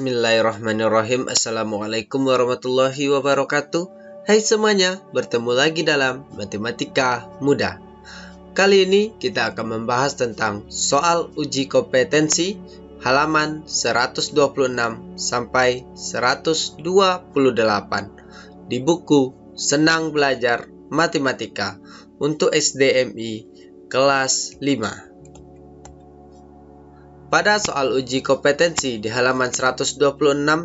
Bismillahirrahmanirrahim. Assalamualaikum warahmatullahi wabarakatuh. Hai semuanya, bertemu lagi dalam Matematika Mudah. Kali ini kita akan membahas tentang soal uji kompetensi halaman 126 sampai 128 di buku Senang Belajar Matematika untuk SDMI kelas 5. Pada soal uji kompetensi di halaman 126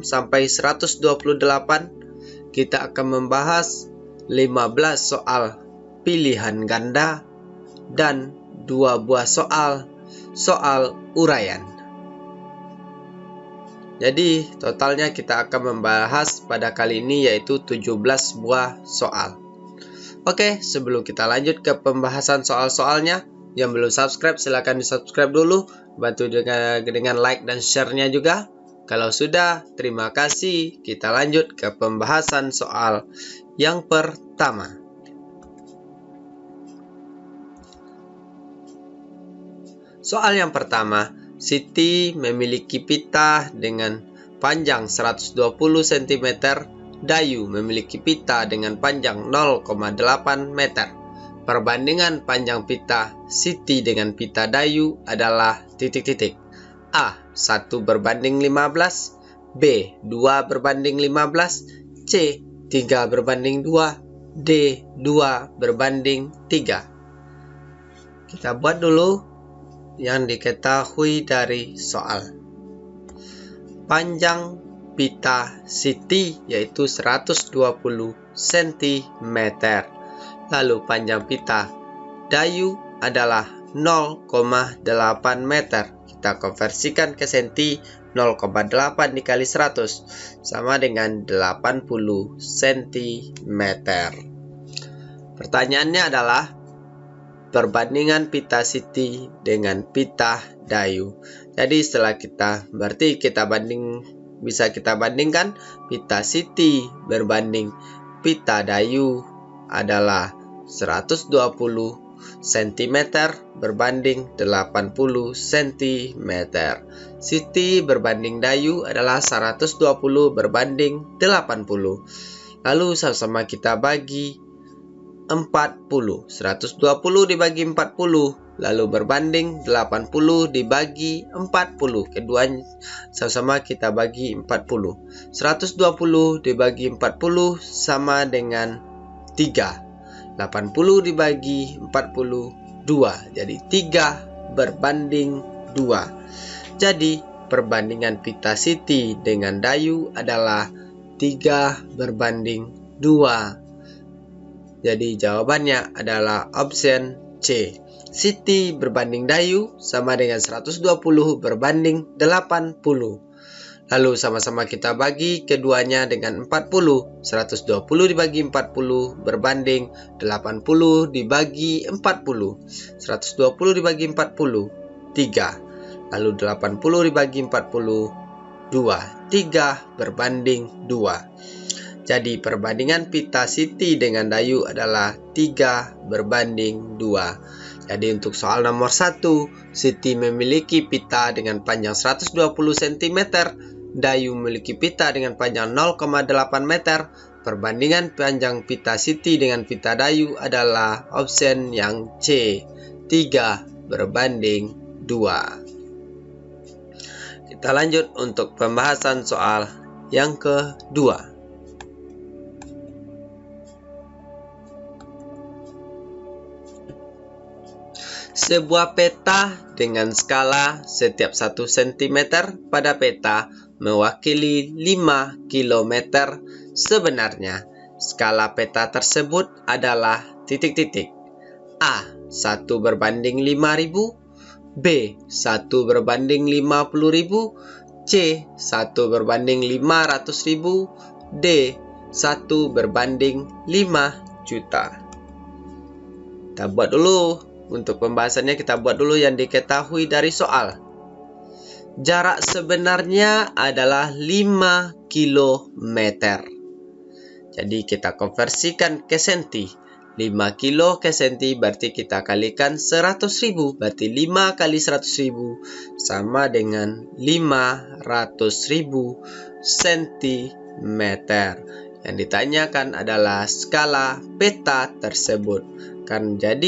sampai 128, kita akan membahas 15 soal pilihan ganda dan 2 buah soal uraian. Jadi, totalnya kita akan membahas pada kali ini yaitu 17 buah soal. Oke, sebelum kita lanjut ke pembahasan soal-soalnya, yang belum subscribe silahkan di subscribe dulu, bantu dengan like dan share-nya juga. Kalau sudah, terima kasih. Kita lanjut ke pembahasan soal yang pertama. Soal yang pertama, Siti memiliki pita dengan panjang 120 cm, Dayu memiliki pita dengan panjang 0,8 meter. Perbandingan panjang pita Siti dengan pita Dayu adalah A. 1 berbanding 15, B. 2 berbanding 15, C. 3 berbanding 2, D. 2 berbanding 3. Kita buat dulu yang diketahui dari soal. Panjang pita Siti yaitu 120 cm. Lalu panjang pita Dayu adalah 0,8 meter. Kita konversikan ke senti, 0,8 dikali 100 sama dengan 80 cm. Pertanyaannya adalah perbandingan pita Siti dengan pita Dayu. Jadi setelah bisa kita bandingkan pita Siti berbanding pita Dayu adalah 120 cm berbanding 80 cm. Siti berbanding Dayu adalah 120 berbanding 80. Lalu sama-sama kita bagi 40. 120 dibagi 40. Lalu berbanding 80 dibagi 40. Keduanya sama-sama kita bagi 40. 120 dibagi 40 sama dengan 3. 80 dibagi 42. Jadi 3 berbanding 2. Jadi perbandingan pita Siti dengan Dayu adalah 3 berbanding 2. Jadi jawabannya adalah option C. Siti berbanding Dayu sama dengan 120 berbanding 80. Lalu sama-sama kita bagi keduanya dengan 40. 120 dibagi 40 berbanding 80 dibagi 40. 120 dibagi 40, 3. Lalu 80 dibagi 40, 2. 3 berbanding 2. Jadi perbandingan pita Siti dengan Dayu adalah 3 berbanding 2. Jadi untuk soal nomor 1, Siti memiliki pita dengan panjang 120 cm, Dayu memiliki pita dengan panjang 0,8 meter. Perbandingan panjang pita Siti dengan pita Dayu adalah option yang C, 3 berbanding 2. Kita lanjut untuk pembahasan soal yang kedua. Sebuah peta dengan skala setiap 1 cm pada peta mewakili 5 km. Sebenarnya, skala peta tersebut adalah A. 1 berbanding 5.000, B. 1 berbanding 50.000, C. 1 berbanding 500.000, D. 1 berbanding 5 juta. Kita buat dulu. Untuk pembahasannya kita buat dulu yang diketahui dari soal. Jarak sebenarnya adalah 5 km. Jadi kita konversikan ke senti. 5 kilo ke senti berarti kita kalikan 100.000. Berarti 5 kali 100.000 sama dengan 500.000 sentimeter. Yang ditanyakan adalah skala peta tersebut. Karena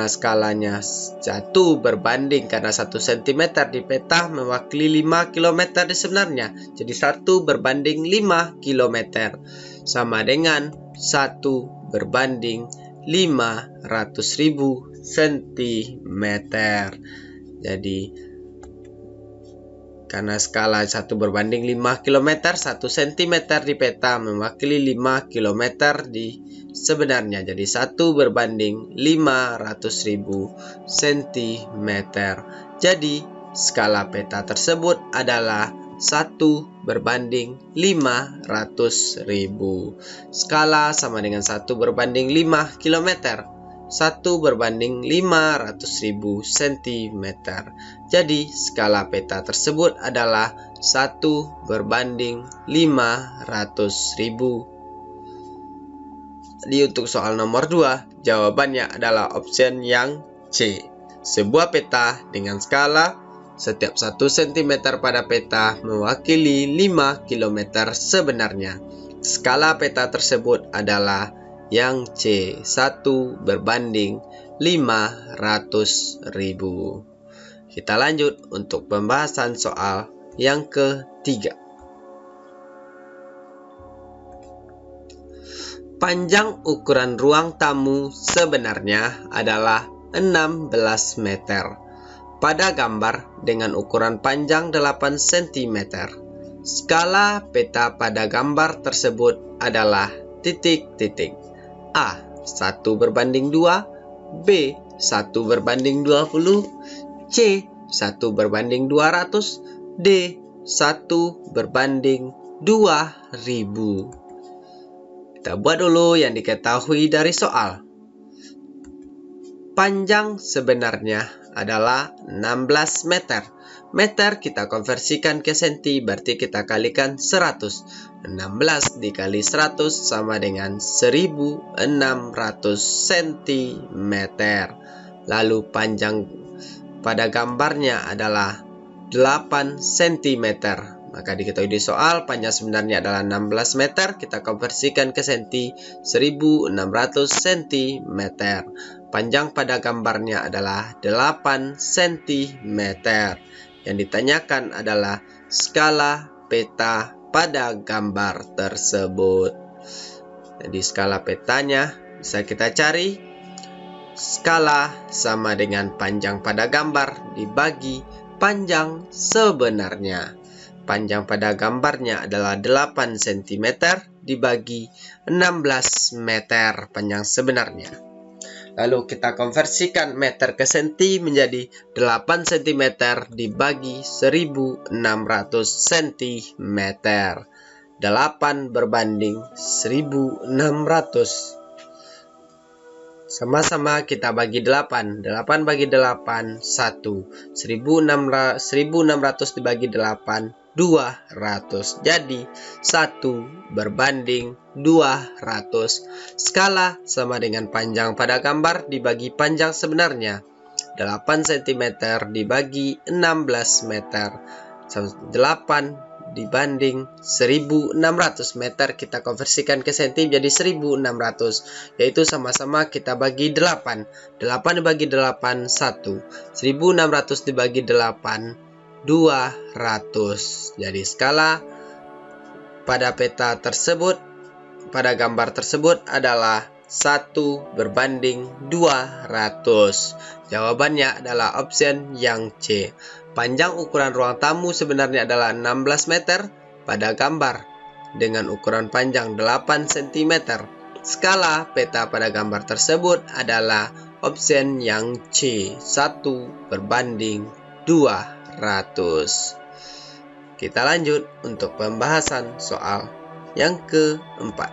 skalanya 1 berbanding, karena 1 cm di peta mewakili 5 km di sebenarnya. Jadi 1 berbanding 5 km sama dengan 1 berbanding 500.000 cm. Jadi karena skala 1 berbanding 5 km, 1 cm di peta mewakili 5 km di sebenarnya. Jadi 1 berbanding 500.000 cm. Jadi skala peta tersebut adalah 1 berbanding 500.000. Skala sama dengan 1 berbanding 5 km. 1 berbanding 500.000 cm. Jadi skala peta tersebut adalah 1 berbanding 500.000. Jadi untuk soal nomor 2, jawabannya adalah option yang C. Sebuah peta dengan skala setiap 1 cm pada peta mewakili 5 km sebenarnya. Skala peta tersebut adalah yang C, 1 berbanding 500.000. Kita lanjut untuk pembahasan soal yang ketiga. Panjang ukuran ruang tamu sebenarnya adalah 16 meter. Pada gambar dengan ukuran panjang 8 cm. Skala peta pada gambar tersebut adalah titik-titik. A, 1 berbanding 2, B, 1 berbanding 20, C, 1 berbanding 200, D, 1 berbanding 2000. Kita buat dulu yang diketahui dari soal. Panjang sebenarnya adalah 16 meter. Meter kita konversikan ke senti, berarti kita kalikan 100. 16 dikali 100 sama dengan 1600 cm. Lalu panjang pada gambarnya adalah 8 cm. Maka diketahui di soal panjang sebenarnya adalah 16 meter. Kita konversikan ke senti, 1600 cm. Panjang pada gambarnya adalah 8 cm. Yang ditanyakan adalah skala peta pada gambar tersebut. Jadi skala petanya bisa kita cari. Skala sama dengan panjang pada gambar dibagi panjang sebenarnya. Panjang pada gambarnya adalah 8 cm dibagi 16 meter panjang sebenarnya. Lalu kita konversikan meter ke senti menjadi 8 cm dibagi 1600 cm. 8 berbanding 1600. Sama-sama kita bagi 8. 8 bagi 8, 1. 1600 dibagi 8, 200. Jadi 1 berbanding 200. Skala sama dengan panjang pada gambar dibagi panjang sebenarnya. 8 cm dibagi 16 meter. 8 dibanding 1600 meter kita konversikan ke senti menjadi 1600, yaitu sama-sama kita bagi 8. 8 dibagi 8, 1. 1600 dibagi 8, 200. Jadi skala pada peta tersebut, pada gambar tersebut adalah 1 berbanding 200. Jawabannya adalah option yang C. Panjang ukuran ruang tamu sebenarnya adalah 16 meter pada gambar dengan ukuran panjang 8 cm. Skala peta pada gambar tersebut adalah option yang C, 1 berbanding 200. Kita lanjut untuk pembahasan soal yang keempat.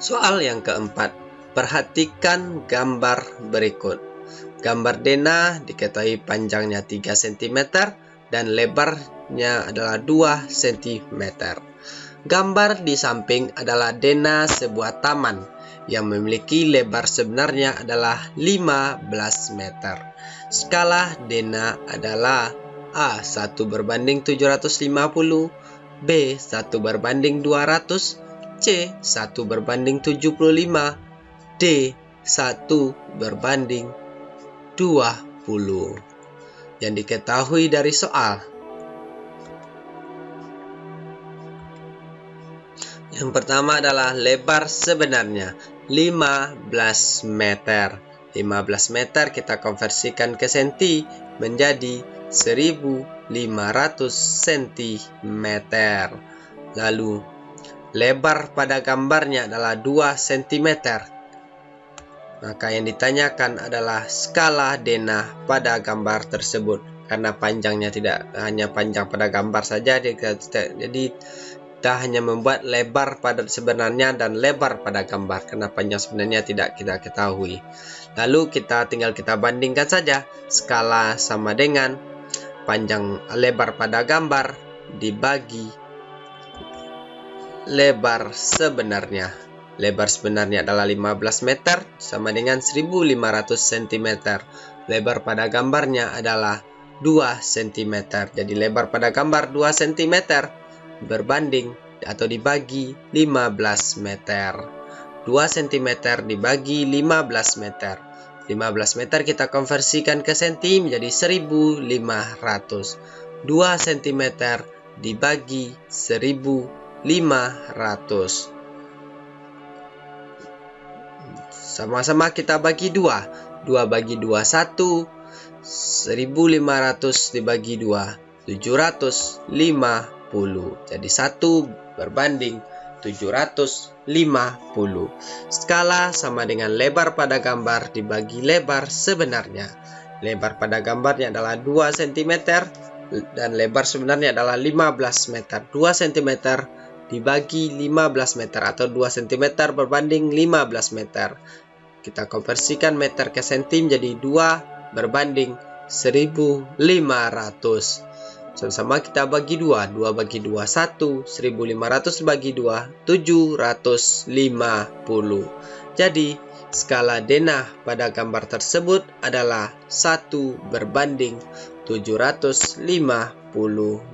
Soal yang keempat, perhatikan gambar berikut. Gambar denah diketahui panjangnya 3 cm dan lebarnya adalah 2 cm. Gambar di samping adalah denah sebuah taman yang memiliki lebar sebenarnya adalah 15 meter. Skala denah adalah A 1 berbanding 750, B 1 berbanding 200, C 1 berbanding 75, D 1 berbanding 20. Yang diketahui dari soal. Yang pertama adalah lebar sebenarnya 15 meter. 15 meter kita konversikan ke senti menjadi 1500 cm. Lalu lebar pada gambarnya adalah 2 cm. Maka yang ditanyakan adalah skala denah pada gambar tersebut. Karena panjangnya tidak hanya panjang pada gambar saja, jadi kita hanya membuat lebar pada sebenarnya dan lebar pada gambar. Karena panjang sebenarnya tidak kita ketahui. Lalu kita bandingkan saja. Skala sama dengan panjang lebar pada gambar dibagi lebar sebenarnya. Lebar sebenarnya adalah 15 meter sama dengan 1500 cm. Lebar pada gambarnya adalah 2 cm. Jadi lebar pada gambar 2 cm berbanding atau dibagi 15 meter. 2 cm dibagi 15 meter. 15 meter kita konversikan ke senti menjadi 1500. 2 cm dibagi 1500. Sama-sama kita bagi 2. 2 bagi 2, 1. 1500 dibagi 2, 750. Jadi 1 berbanding 750. Skala sama dengan lebar pada gambar dibagi lebar sebenarnya. Lebar pada gambarnya adalah 2 cm dan lebar sebenarnya adalah 15 meter. 2 cm dibagi 15 meter atau 2 cm berbanding 15 meter. Kita konversikan meter ke senti menjadi 2 berbanding 1500. Sama-sama kita bagi 2. 2 bagi 2, 1. 1500 bagi 2, 750. Jadi, skala denah pada gambar tersebut adalah 1 berbanding 750.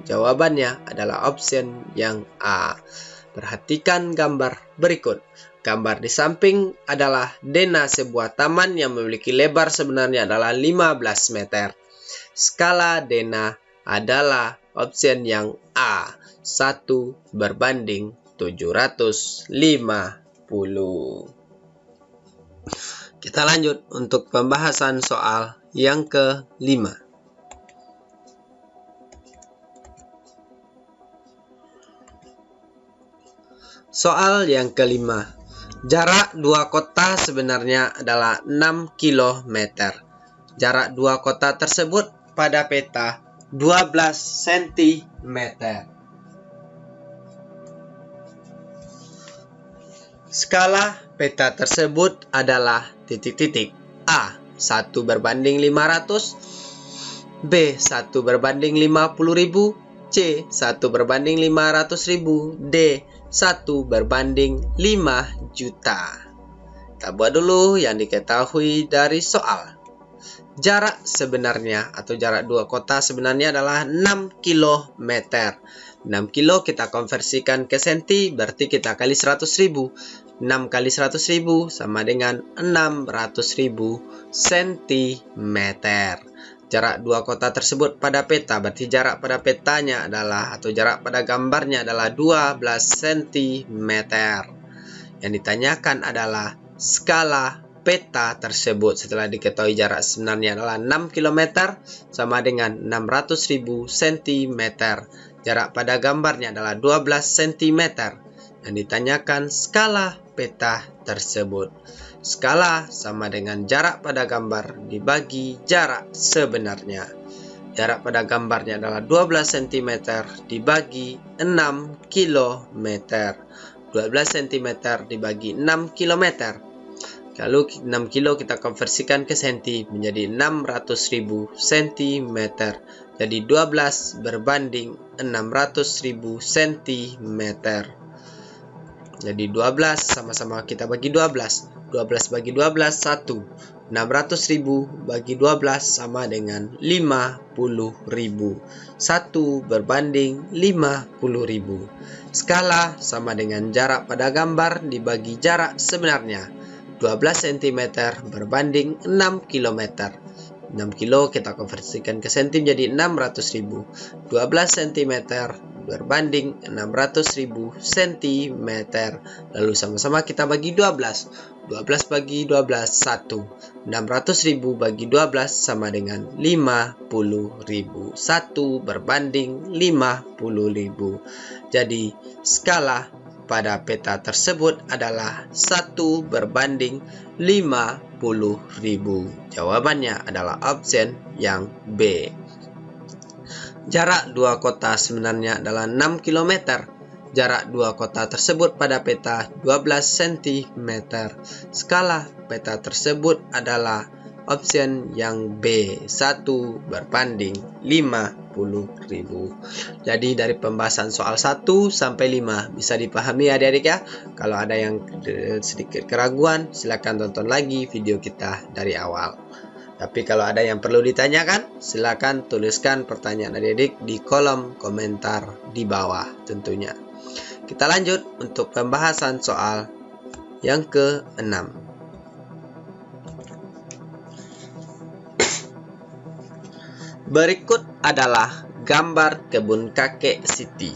Jawabannya adalah option yang A. Perhatikan gambar berikut. Gambar di samping adalah denah sebuah taman yang memiliki lebar sebenarnya adalah 15 meter. Skala denah adalah option yang A, 1 berbanding 750. Kita lanjut untuk pembahasan soal yang ke-5. Soal yang ke-5. Jarak dua kota sebenarnya adalah 6 km. Jarak dua kota tersebut pada peta 12 cm. Skala peta tersebut adalah titik-titik. A 1 berbanding 500, B 1 berbanding 50.000, C 1 berbanding 500.000, D 1 berbanding 5 juta. Kita buat dulu yang diketahui dari soal. Jarak sebenarnya atau jarak dua kota sebenarnya adalah 6 km. 6 kilo kita konversikan ke senti, berarti kita kali 100.000. 6 kali 100.000 sama dengan 600.000 cm. Jarak dua kota tersebut pada peta, berarti jarak pada petanya adalah atau jarak pada gambarnya adalah 12 cm. Yang ditanyakan adalah skala peta tersebut setelah diketahui jarak sebenarnya adalah 6 km sama dengan 600.000 cm. Jarak pada gambarnya adalah 12 cm. Yang ditanyakan skala peta tersebut. Skala sama dengan jarak pada gambar dibagi jarak sebenarnya. Jarak pada gambarnya adalah 12 cm dibagi 6 km. 12 cm dibagi 6 km. Lalu 6 kilo kita konversikan ke senti menjadi 600.000 cm. Jadi 12 berbanding 600.000 cm. Jadi 12 sama-sama kita bagi 12. 12 bagi 12 1. 600.000 bagi 12 sama dengan 50.000. 1 berbanding 50.000. Skala sama dengan jarak pada gambar dibagi jarak sebenarnya. 12 cm berbanding 6 km. 6 kilo kita konversikan ke senti menjadi 600.000. 12 cm berbanding 600.000 cm. Lalu sama-sama kita bagi 12. 12 bagi 12 1. 600.000 bagi 12 sama dengan 50.000. 1 berbanding 50.000. Jadi skala pada peta tersebut adalah 1 berbanding 50.000. Jawabannya adalah option yang B. Jarak dua kota sebenarnya adalah 6 km. Jarak dua kota tersebut pada peta 12 cm. Skala peta tersebut adalah option yang B, 1 berbanding 50.000. Jadi dari pembahasan soal 1 sampai 5 bisa dipahami adik-adik ya. Kalau ada yang sedikit keraguan, silakan tonton lagi video kita dari awal. Tapi kalau ada yang perlu ditanyakan, silakan tuliskan pertanyaan adik-adik di kolom komentar di bawah tentunya. Kita lanjut untuk pembahasan soal yang ke-6. Berikut adalah gambar kebun kakek Siti.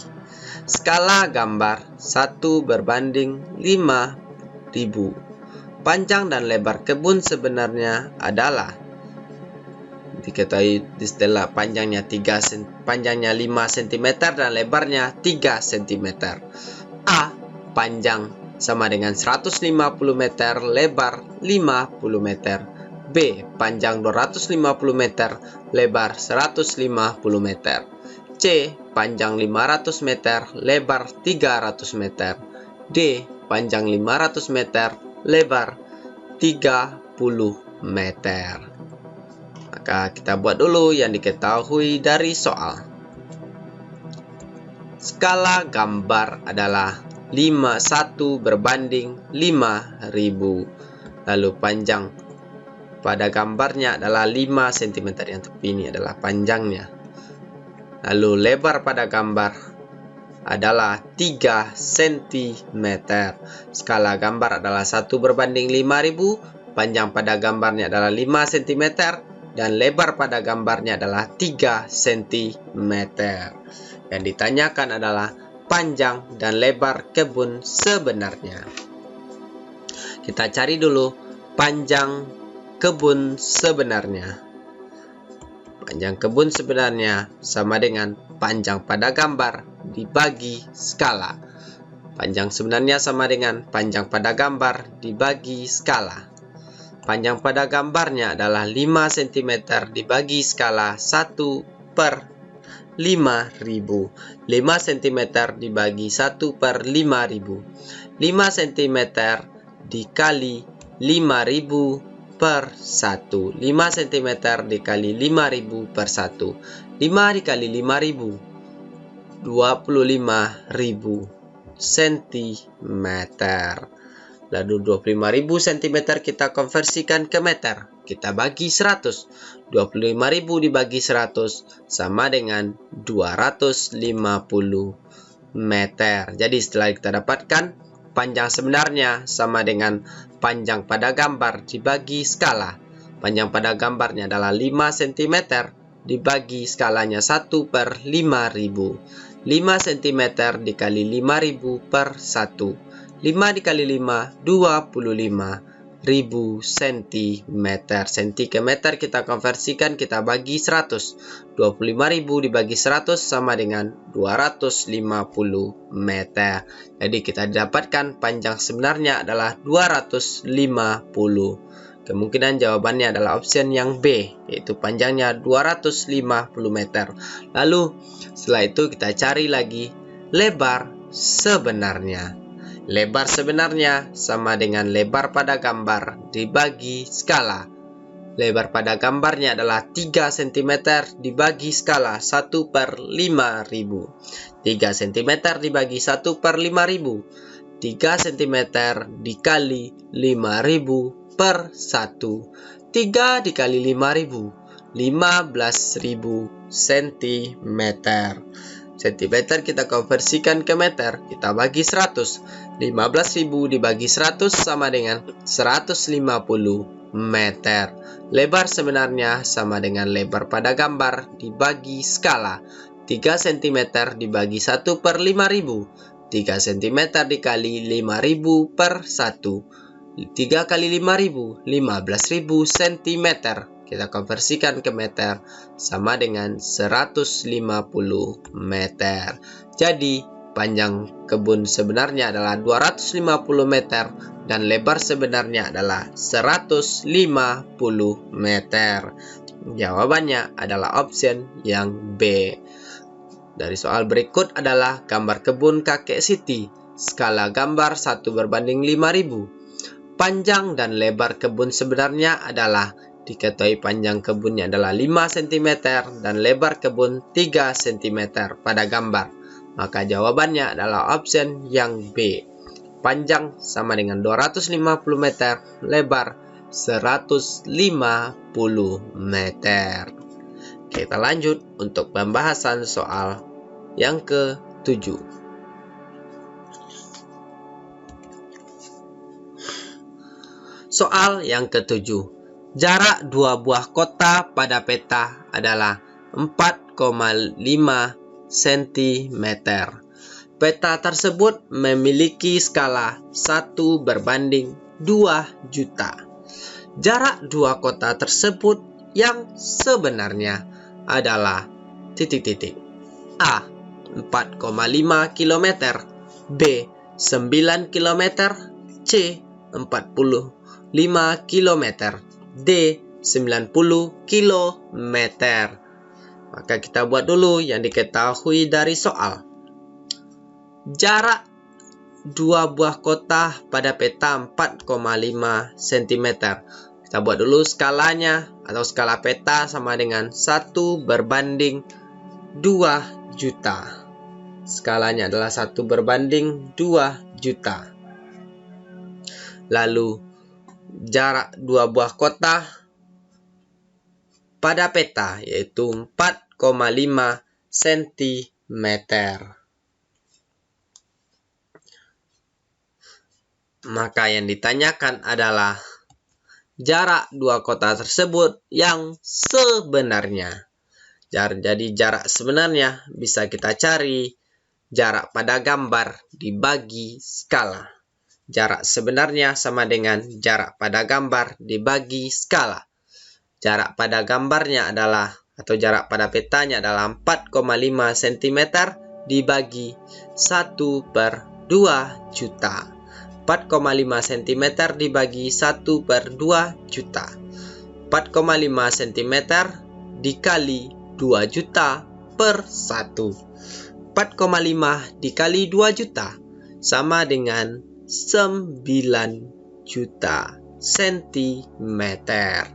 Skala gambar 1 berbanding 5.000. Panjang dan lebar kebun sebenarnya adalah, diketahui istilah panjangnya 5 cm dan lebarnya 3 cm. A. Panjang sama dengan 150 meter, lebar 50 meter. B. Panjang 250 meter, lebar 150 meter. C. Panjang 500 meter, lebar 300 meter. D. Panjang 500 meter, lebar 30 meter. Maka kita buat dulu yang diketahui dari soal. Skala gambar adalah 1 berbanding 5.000. Lalu panjang pada gambarnya adalah 5 cm, yang tepi ini adalah panjangnya. Lalu lebar pada gambar adalah 3 cm. Skala gambar adalah 1 berbanding 5.000. Panjang pada gambarnya adalah 5 cm. Dan lebar pada gambarnya adalah 3 cm. Yang ditanyakan adalah panjang dan lebar kebun sebenarnya. Kita cari dulu panjang kebun sebenarnya. Panjang kebun sebenarnya sama dengan panjang pada gambar dibagi skala. Panjang sebenarnya sama dengan panjang pada gambar dibagi skala. Panjang pada gambarnya adalah 5 cm dibagi skala 1 per 5.000. 5 cm dibagi 1 per 5.000. 5 cm dikali 5.000 per 1. 5 cm dikali 5.000 per 1. 5 dikali 5.000 25.000 cm. Lalu 25.000 cm kita konversikan ke meter. Kita bagi 100. 25.000 dibagi 100 sama dengan 250 meter. Jadi setelah kita dapatkan panjang sebenarnya sama dengan panjang pada gambar dibagi skala. Panjang pada gambarnya adalah 5 cm dibagi skalanya 1 per 5.000. 5 cm dikali 5.000 per 1. 5 dikali 5, 25.000 cm. Senti ke meter kita konversikan, kita bagi 100. 25.000 dibagi 100 sama dengan 250 meter. Jadi kita dapatkan panjang sebenarnya adalah 250. Kemungkinan jawabannya adalah option yang B, yaitu panjangnya 250 meter. Lalu setelah itu kita cari lagi lebar sebenarnya. Lebar sebenarnya sama dengan lebar pada gambar dibagi skala. Lebar pada gambarnya adalah 3 cm dibagi skala 1/5000. 3 cm dibagi 1/5000. 3 cm dikali 5000 per 1. 3 dikali 5000. 15.000 cm. Centimeter kita konversikan ke meter, kita bagi 100. 15.000 dibagi 100 sama dengan 150 meter. Lebar sebenarnya sama dengan lebar pada gambar dibagi skala. 3 cm dibagi 1/5000. 3 cm dikali 5000 per 1. 3 kali 5000, 15.000 cm. Kita konversikan ke meter sama dengan 150 meter. Jadi, panjang kebun sebenarnya adalah 250 meter dan lebar sebenarnya adalah 150 meter. Jawabannya adalah option yang B. Dari soal berikut adalah gambar kebun kakek Siti. Skala gambar 1/5000. Panjang dan lebar kebun sebenarnya adalah, diketahui panjang kebunnya adalah 5 cm dan lebar kebun 3 cm pada gambar. Maka jawabannya adalah option yang B. Panjang sama dengan 250 meter, lebar 150 meter. Kita lanjut untuk pembahasan soal yang ke-7. Soal yang ke-7. Jarak dua buah kota pada peta adalah 4,5 cm. Peta tersebut memiliki skala 1/2 juta. Jarak dua kota tersebut yang sebenarnya adalah A. 4,5 km, B. 9 km, C. 45 km, D. 90 km. Maka kita buat dulu yang diketahui dari soal. Jarak dua buah kota pada peta 4,5 cm. Kita buat dulu skalanya atau skala peta sama dengan 1/2 juta. Skalanya adalah 1/2 juta. Lalu jarak dua buah kota pada peta yaitu 4,5 cm. Maka yang ditanyakan adalah jarak dua kota tersebut yang sebenarnya. Jadi jarak sebenarnya bisa kita cari jarak pada gambar dibagi skala. Jarak sebenarnya sama dengan jarak pada gambar dibagi skala. Jarak pada gambarnya adalah, atau jarak pada petanya adalah 4,5 cm dibagi 1/2 juta. 4,5 cm dibagi 1/2 juta. 4,5 cm dikali 2 juta per 1. 4,5 dikali 2 juta sama dengan 9 juta sentimeter.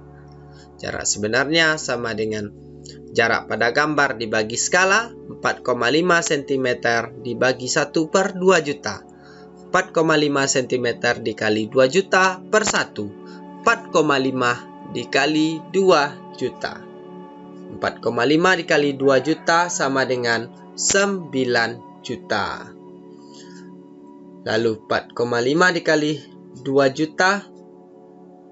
Jarak sebenarnya sama dengan jarak pada gambar dibagi skala 4,5 cm dibagi 1/2 juta. 4,5 cm dikali 2 juta per 1. 4,5 dikali 2 juta. 4,5 dikali 2 juta sama dengan 9 juta. Lalu 4,5 dikali 2 juta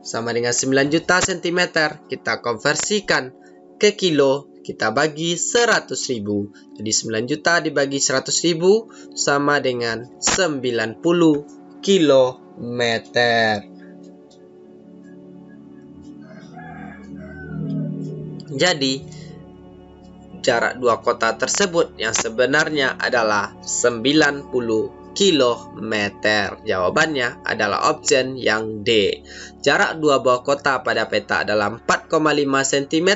sama dengan 9 juta centimeter. Kita konversikan ke kilo, kita bagi 100.000. Jadi 9 juta dibagi 100.000 sama dengan 90 kilometer. Jadi jarak dua kota tersebut yang sebenarnya adalah 90 kilometer. Jawabannya adalah option yang D. Jarak dua buah kota pada peta adalah 4,5 cm.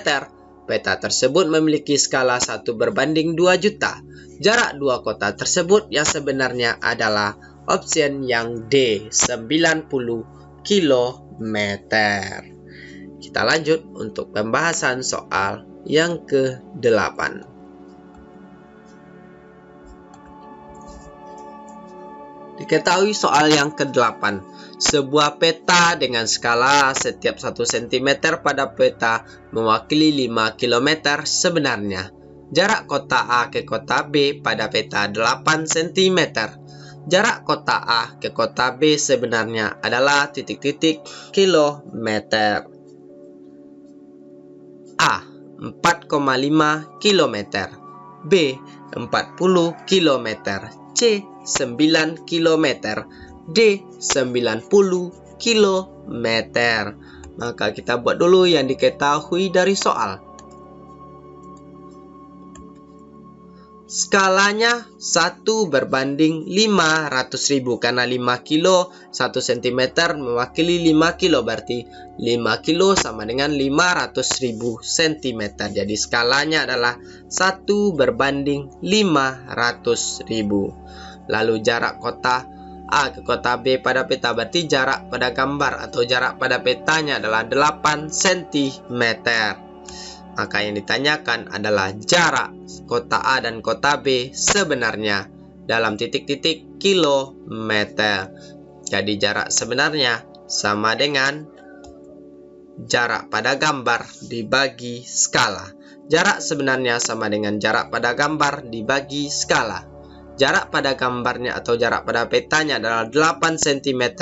Peta tersebut memiliki skala 1/2 juta. Jarak dua kota tersebut yang sebenarnya adalah option yang D, 90 kilometer. Kita lanjut untuk pembahasan soal yang ke-8. Diketahui soal yang ke-8. Sebuah peta dengan skala setiap 1 cm pada peta mewakili 5 km sebenarnya. Jarak kota A ke kota B pada peta 8 cm. Jarak kota A ke kota B sebenarnya adalah titik-titik kilometer. A. 4,5 km. B. 40 km. C. 9 km. D. 90 km. Maka kita buat dulu yang diketahui dari soal. Skalanya 1 berbanding 500.000 karena 5 kilo 1 cm mewakili 5 kilo, berarti 5 kilo sama dengan 500.000 cm. Jadi skalanya adalah 1 berbanding 500.000. Lalu jarak kota A ke kota B pada peta, berarti jarak pada gambar atau jarak pada petanya adalah 8 cm. Maka yang ditanyakan adalah jarak kota A dan kota B sebenarnya dalam titik-titik kilometer. Jadi jarak sebenarnya sama dengan jarak pada gambar dibagi skala. Jarak sebenarnya sama dengan jarak pada gambar dibagi skala. Jarak pada gambarnya atau jarak pada petanya adalah 8 cm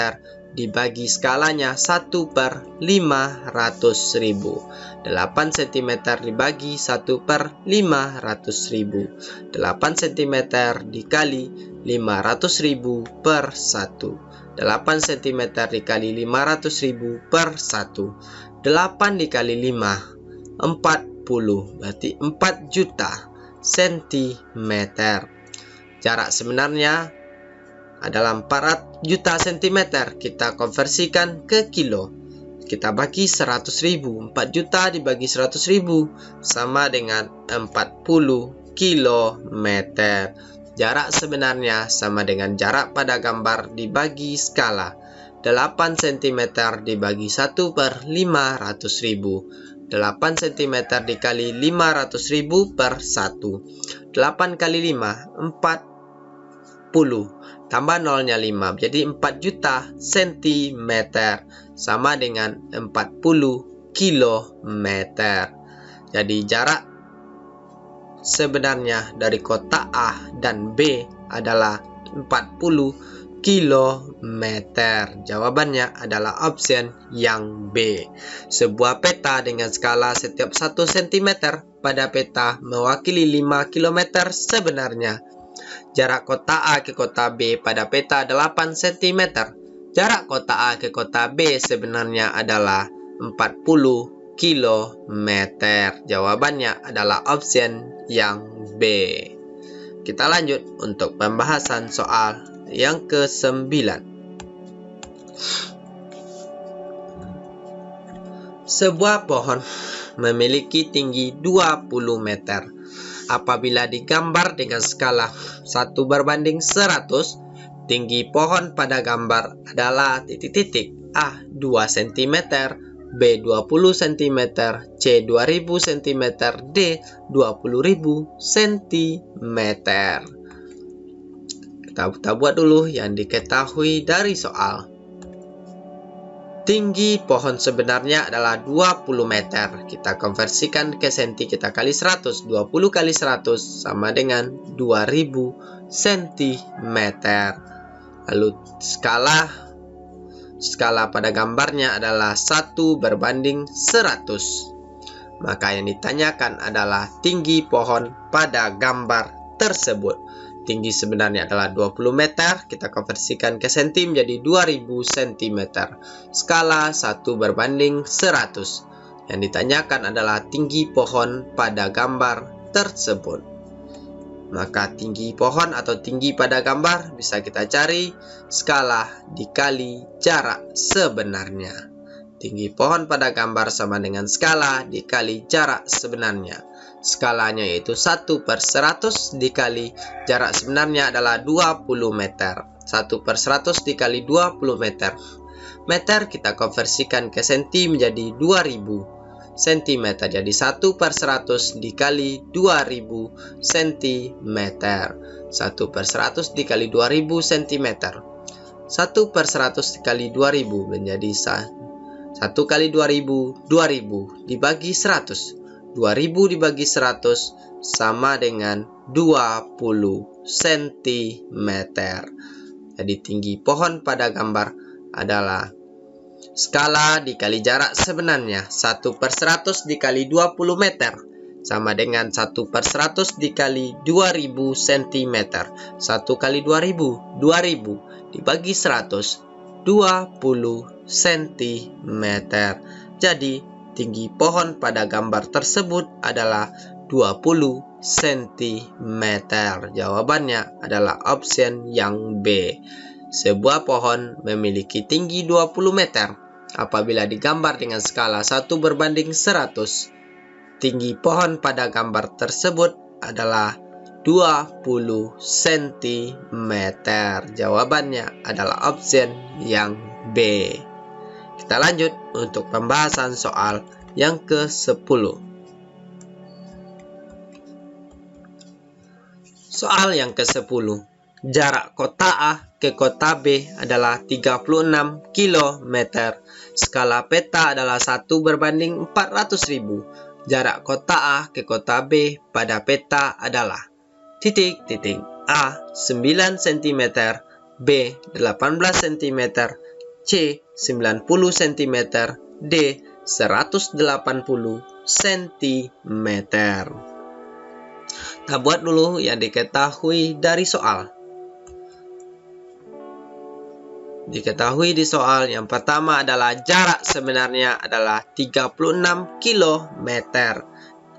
dibagi skalanya 1/500.000. 8 cm dibagi 1/500.000. 8 cm dikali 500.000 per 1. 8 cm dikali 500.000 per 1. 8 dikali 5, 40. Berarti 4 juta cm. Jarak sebenarnya adalah 4 juta cm. Kita konversikan ke kilo. Kita bagi 100.000. 4 juta dibagi 100.000 sama dengan 40 kilometer. Jarak sebenarnya sama dengan jarak pada gambar dibagi skala. 8 cm dibagi 1/500.000. 8 cm dikali 500.000 per 1. 8 kali 5, 40. Tambah nolnya 5, jadi 4 juta cm sama dengan 40 kilometer. Jadi jarak sebenarnya dari kota A dan B adalah 40 kilometer. Jawabannya adalah option yang B. Sebuah peta dengan skala setiap 1 cm pada peta mewakili 5 km sebenarnya. Jarak kota A ke kota B pada peta 8 cm. Jarak kota A ke kota B sebenarnya adalah 40 km. Jawabannya adalah option yang B. Kita lanjut untuk pembahasan soal yang ke-9. Sebuah pohon memiliki tinggi 20 meter. Apabila digambar dengan skala 1/100, tinggi pohon pada gambar adalah titik-titik. A 2 cm, B 20 cm, C 2000 cm, D 20.000 cm. Kita buat dulu yang diketahui dari soal. Tinggi pohon sebenarnya adalah 20 meter. Kita konversikan ke senti, kita kali 100. 20 kali 100 sama dengan 2000 cm. Lalu skala pada gambarnya adalah 1/100. Maka yang ditanyakan adalah tinggi pohon pada gambar tersebut. Tinggi sebenarnya adalah 20 meter, kita konversikan ke senti menjadi 2000 cm. Skala 1/100. Yang ditanyakan adalah tinggi pohon pada gambar tersebut. Maka tinggi pohon atau tinggi pada gambar bisa kita cari skala dikali jarak sebenarnya. Tinggi pohon pada gambar sama dengan skala dikali jarak sebenarnya. Skalanya yaitu 1/100 dikali jarak sebenarnya adalah 20 meter. 1/100 dikali 20 meter. Meter kita konversikan ke senti menjadi 2000 cm. Jadi 1/100 dikali 2000 cm. 1/100 dikali 2000 cm. 1/100 dikali 2000 menjadi 1 kali 2000, 2000 dibagi 100. 2000 dibagi 100 sama dengan 20 cm. Jadi tinggi pohon pada gambar adalah skala dikali jarak sebenarnya. 1/100 dikali 20 meter sama dengan 1/100 dikali 2000 cm. 1 kali 2000, 2000 dibagi 100, 20 cm. Jadi tinggi pohon pada gambar tersebut adalah 20 cm. Jawabannya adalah option yang B. Sebuah pohon memiliki tinggi 20 meter. Apabila digambar dengan skala 1/100, tinggi pohon pada gambar tersebut adalah 20 cm. Jawabannya adalah option yang B. Kita lanjut untuk pembahasan soal yang ke-10. Soal yang ke-10. Jarak kota A ke kota B adalah 36 km. Skala peta adalah 1/400.000. Jarak kota A ke kota B pada peta adalah A 9 cm, B 18 cm, C 90 cm, D 180 cm. Kita buat dulu yang diketahui dari soal. Diketahui di soal yang pertama adalah jarak sebenarnya adalah 36 km.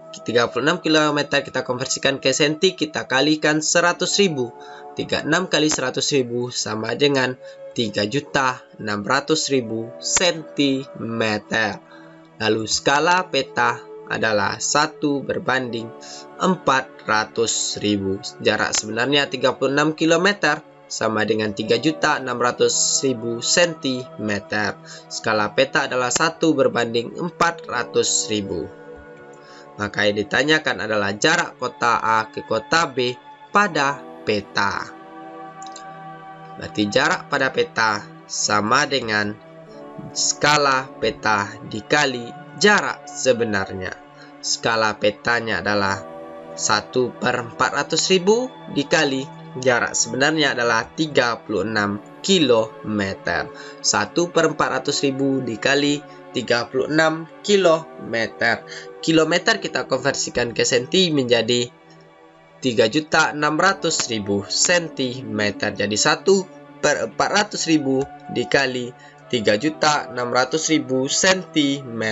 36 km kita konversikan ke senti, kita kalikan 100.000. 36 kali 100.000 sama dengan 3.600.000 cm. Lalu skala peta adalah 1/400.000. Jarak sebenarnya 36 km sama dengan 3.600.000 cm. Skala peta adalah 1/400.000. Maka yang ditanyakan adalah jarak kota A ke kota B pada peta. Berarti jarak pada peta sama dengan skala peta dikali jarak sebenarnya. Skala petanya adalah 1/400.000 dikali jarak sebenarnya adalah 36 km. 1/400.000 dikali 36 km. Kilometer kita konversikan ke senti menjadi 3.600.000 cm. Jadi 1/400.000 dikali 3.600.000 cm.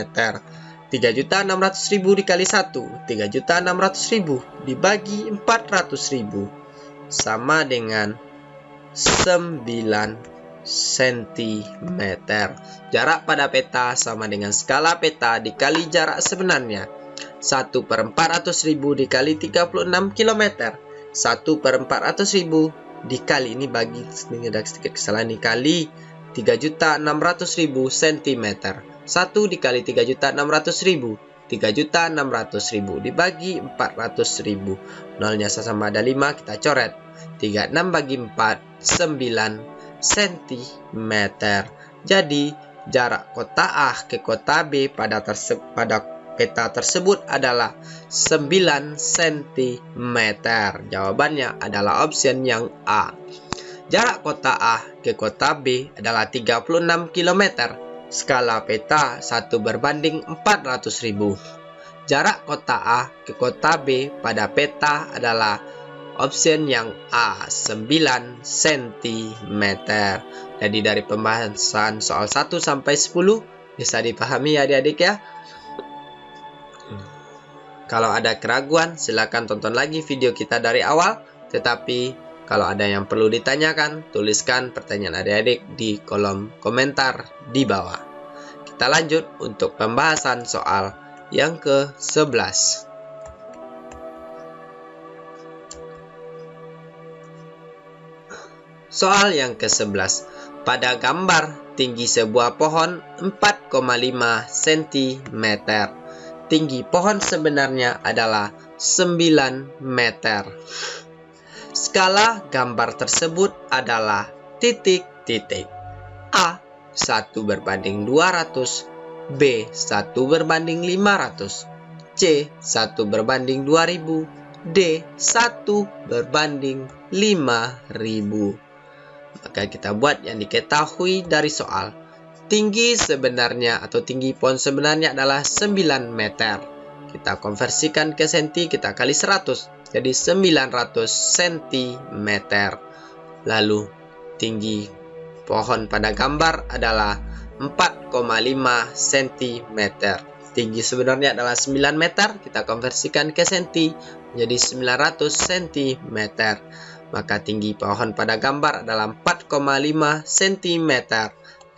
3.600.000 dikali 1, 3.600.000 dibagi 400.000 sama dengan 9 cm. Jarak pada peta sama dengan skala peta dikali jarak sebenarnya. 1/400.000 dikali 36 km. 1/400.000 dikali, ini bagi ada sedikit kesalahan, dikali 3.600.000 cm. 1 dikali 3.600.000, 3.600.000 dibagi 400.000. Nolnya sama ada 5, kita coret. 36 bagi 4, 9 cm. Jadi jarak kota A ke kota B pada peta tersebut adalah 9 cm. Jawabannya adalah option yang A. Jarak kota A ke kota B adalah 36 km. Skala peta 1/400.000. Jarak kota A ke kota B pada peta adalah option yang A, 9 cm. Jadi dari pembahasan soal 1 sampai 10 bisa dipahami ya adik-adik ya. Kalau ada keraguan silakan tonton lagi video kita dari awal. Tetapi kalau ada yang perlu ditanyakan, tuliskan pertanyaan adik-adik di kolom komentar di bawah. Kita lanjut untuk pembahasan soal yang ke-11. Soal yang ke-11. Pada gambar, tinggi sebuah pohon 4,5 cm. Tinggi pohon sebenarnya adalah 9 meter. Skala gambar tersebut adalah titik-titik. A 1/200, B 1/500, C 1/2000, D 1/5000. Maka kita buat yang diketahui dari soal. Tinggi sebenarnya atau tinggi pohon sebenarnya adalah 9 meter. Kita konversikan ke senti, kita kali 100. Jadi 900 cm. Lalu tinggi pohon pada gambar adalah 4,5 cm. Tinggi sebenarnya adalah 9 meter. Kita konversikan ke senti menjadi 900 cm. Maka tinggi pohon pada gambar adalah 4,5 cm.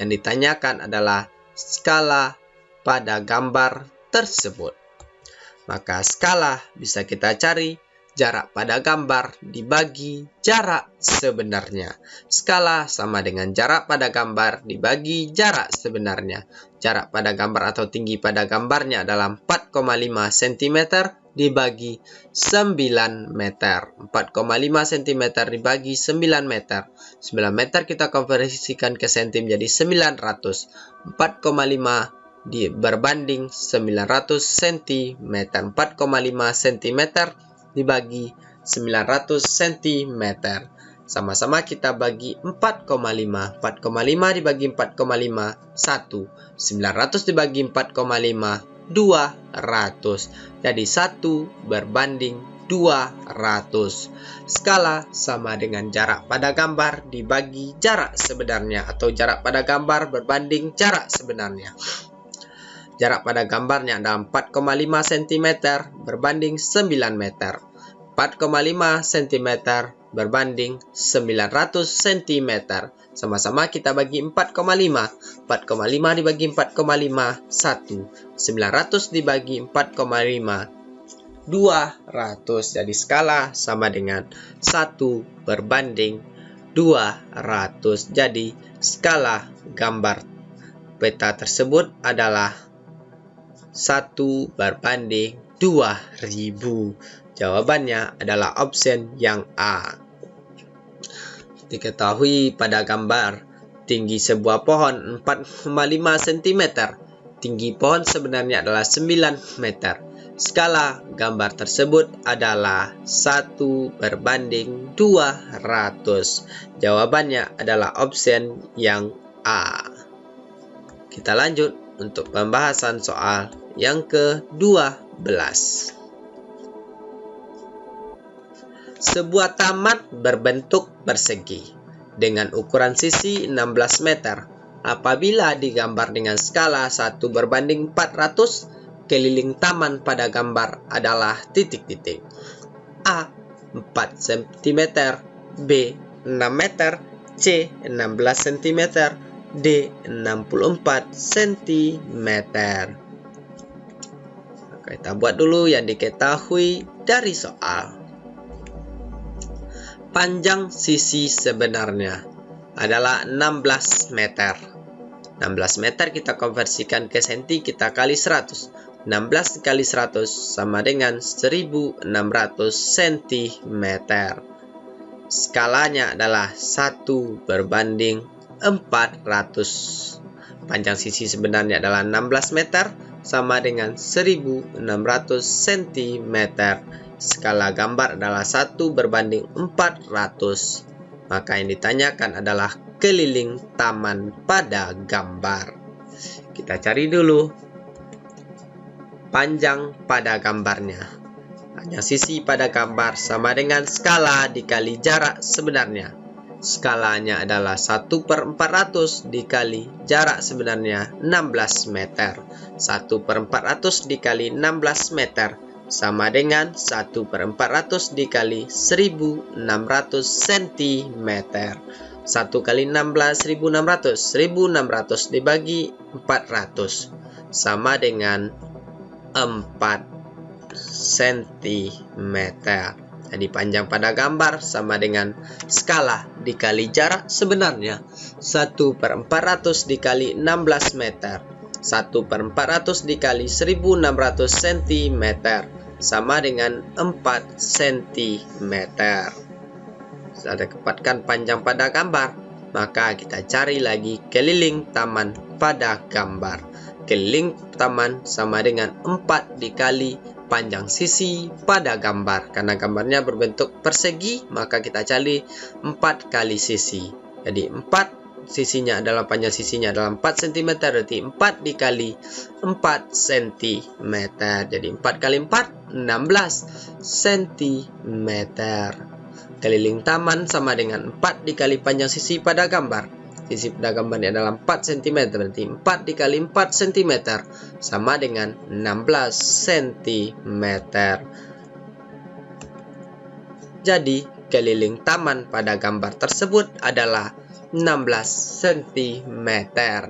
Yang ditanyakan adalah skala pada gambar tersebut. Maka skala bisa kita cari jarak pada gambar dibagi jarak sebenarnya. Skala sama dengan jarak pada gambar dibagi jarak sebenarnya. Jarak pada gambar atau tinggi pada gambarnya adalah 4,5 cm dibagi 9 meter. 4,5 cm dibagi 9 meter. 9 meter kita konversikan ke senti menjadi 900. 4,5 berbanding 900 cm. 4,5 cm dibagi 900 cm. Sama-sama kita bagi 4,5. 4,5 dibagi 4,5, 1. 900 dibagi 4,5, 200. Jadi 1/200. Skala sama dengan jarak pada gambar dibagi jarak sebenarnya atau jarak pada gambar berbanding jarak sebenarnya. Jarak pada gambarnya adalah 4,5 cm berbanding 9 meter. 4,5 cm berbanding 900 cm. Sama-sama kita bagi 4,5. 4,5 dibagi 4,5, 1. 900 dibagi 4,5, 200. Jadi skala sama dengan 1/200. Jadi skala gambar peta tersebut adalah 1/2000. Jawabannya adalah option yang A. Diketahui pada gambar, tinggi sebuah pohon 4,5 cm. Tinggi pohon sebenarnya adalah 9 meter. Skala gambar tersebut adalah 1/200. Jawabannya adalah option yang A. Kita lanjut untuk pembahasan soal yang ke-12. Sebuah taman berbentuk persegi dengan ukuran sisi 16 meter. Apabila digambar dengan skala 1/400, keliling taman pada gambar adalah titik-titik. A 4 cm, B 6 meter, C 16 cm, D 64 cm. Kita buat dulu yang diketahui dari soal. Panjang sisi sebenarnya adalah 16 meter. 16 meter kita konversikan ke senti, kita kali 100. 16 kali 100 sama dengan 1600 cm. Skalanya adalah 1/400. Panjang sisi sebenarnya adalah 16 meter sama dengan 1600 cm. Skala gambar adalah 1/400. Maka yang ditanyakan adalah keliling taman pada gambar. Kita cari dulu panjang pada gambarnya. Panjang sisi pada gambar sama dengan skala dikali jarak sebenarnya. Skalanya adalah 1/400 dikali jarak sebenarnya 16 meter. 1/400 dikali 16 meter sama dengan 1/400 dikali 1600 cm. 1 kali 16, 1600. 1600 dibagi 400 sama dengan 4 cm. Jadi panjang pada gambar sama dengan skala dikali jarak sebenarnya. 1/400 dikali 16 meter. 1/400 dikali 1600 cm sama dengan 4 cm. Sudah dapatkan panjang pada gambar, maka kita cari lagi keliling taman pada gambar. Keliling taman sama dengan 4 dikali panjang sisi pada gambar. Karena gambarnya berbentuk persegi, maka kita cari 4 kali sisi. Jadi 4 sisinya adalah panjang sisinya adalah 4 cm, berarti 4 dikali 4 cm. Jadi 4 kali 4, 16 cm. Keliling taman sama dengan 4 dikali panjang sisi pada gambar. Sisi pada gambarnya adalah 4 cm, berarti 4 dikali 4 cm sama dengan 16 cm. Jadi, keliling taman pada gambar tersebut adalah 16 cm.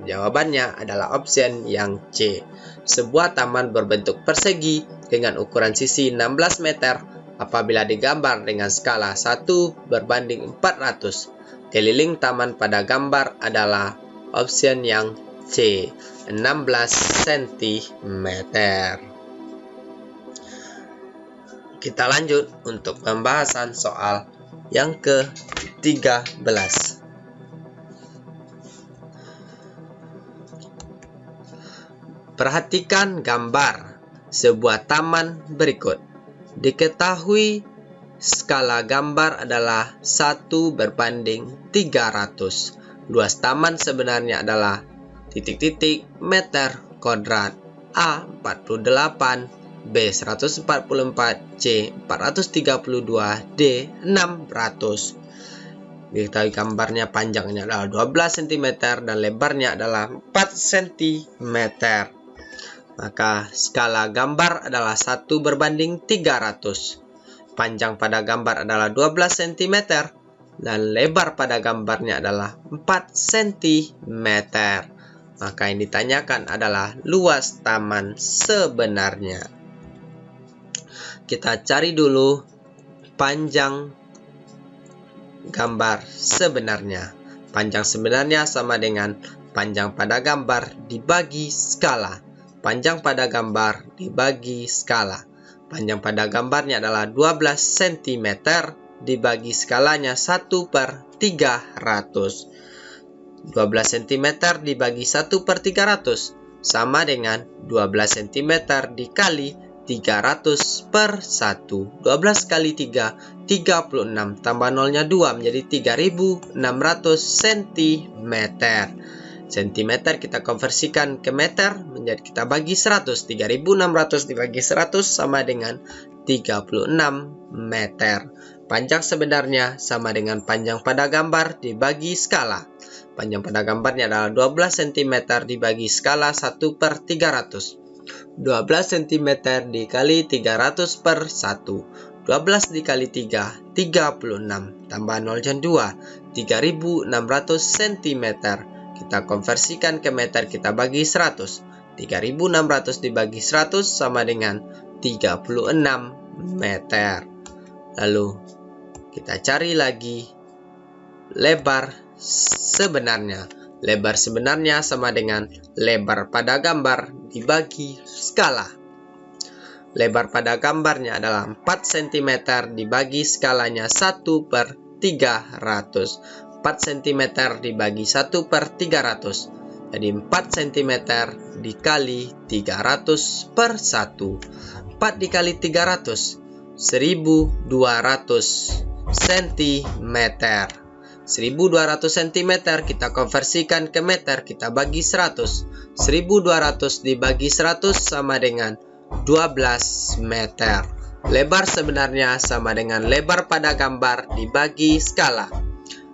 Jawabannya adalah opsi yang C. Sebuah taman berbentuk persegi dengan ukuran sisi 16 meter apabila digambar dengan skala 1/400. Keliling taman pada gambar adalah opsi yang C, 16 cm. Kita lanjut untuk pembahasan soal yang ke-13. Perhatikan gambar sebuah taman berikut. Diketahui skala gambar adalah 1/300. Luas taman sebenarnya adalah titik-titik meter kuadrat. A 48, B 144, C 432, D 600. Diketahui gambarnya panjangnya adalah 12 cm dan lebarnya adalah 4 cm. Maka skala gambar adalah 1/300. Panjang pada gambar adalah 12 cm dan lebar pada gambarnya adalah 4 cm. Maka yang ditanyakan adalah luas taman sebenarnya. Kita cari dulu panjang gambar sebenarnya. Panjang sebenarnya sama dengan panjang pada gambar dibagi skala. Panjang pada gambar dibagi skala. Panjang pada gambarnya adalah 12 cm dibagi skalanya 1/300. 12 cm dibagi 1/300 sama dengan 12 cm dikali 300/1. 12 kali 3, 36. Tambah nolnya 2 menjadi 3600 cm. Cm kita konversikan ke meter, menjadi kita bagi 100. 3600 dibagi 100 sama dengan 36 meter. Panjang sebenarnya sama dengan panjang pada gambar dibagi skala. Panjang pada gambarnya adalah 12 cm dibagi skala 1/300. 12 cm dikali 300/1. 12 dikali 3, 36. Tambah 0 dan 2, 3600 cm. Kita konversikan ke meter, kita bagi 100. 3600 dibagi 100 sama dengan 36 meter. Lalu kita cari lagi lebar sebenarnya. Lebar sebenarnya sama dengan lebar pada gambar dibagi skala. Lebar pada gambarnya adalah 4 cm dibagi skalanya 1/300. 4 cm dibagi 1/300. Jadi 4 cm dikali 300/1. 4 dikali 300, 1200 cm. 1200 cm kita konversikan ke meter, kita bagi 100. 1200 dibagi 100 sama dengan 12 meter. Lebar sebenarnya sama dengan lebar pada gambar dibagi skala.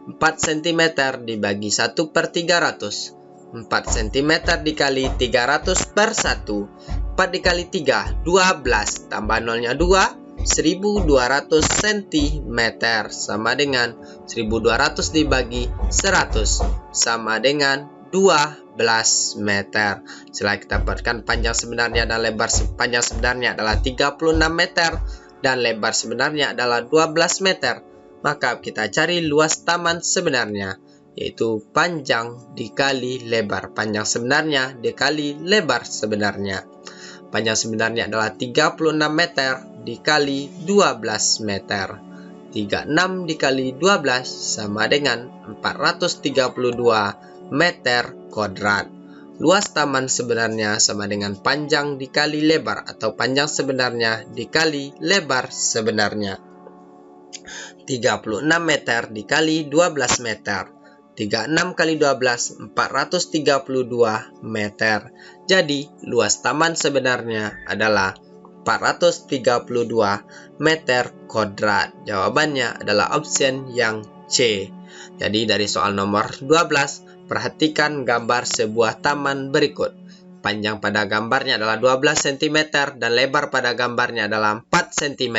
4 cm dibagi 1/300. 4 cm dikali 300/1. 4 dikali 3, 12. Tambah nolnya 2, 1200 cm sama dengan 1200 dibagi 100 sama dengan 12 meter. Setelah kita dapatkan panjang sebenarnya dan lebar panjang sebenarnya adalah 36 meter. dan lebar sebenarnya adalah 12 meter. Maka kita cari luas taman sebenarnya, yaitu panjang dikali lebar. Panjang sebenarnya dikali lebar sebenarnya. Panjang sebenarnya adalah 36 meter dikali 12 meter. 36 dikali 12 sama dengan 432 meter kuadrat. Luas taman sebenarnya sama dengan panjang dikali lebar atau panjang sebenarnya dikali lebar sebenarnya. 36 meter dikali 12 meter. 36 kali 12, 432 meter. Jadi, luas taman sebenarnya adalah 432 meter kuadrat. Jawabannya adalah option yang C. Jadi, dari soal nomor 12, perhatikan gambar sebuah taman berikut. Panjang pada gambarnya adalah 12 cm dan lebar pada gambarnya adalah 4 cm.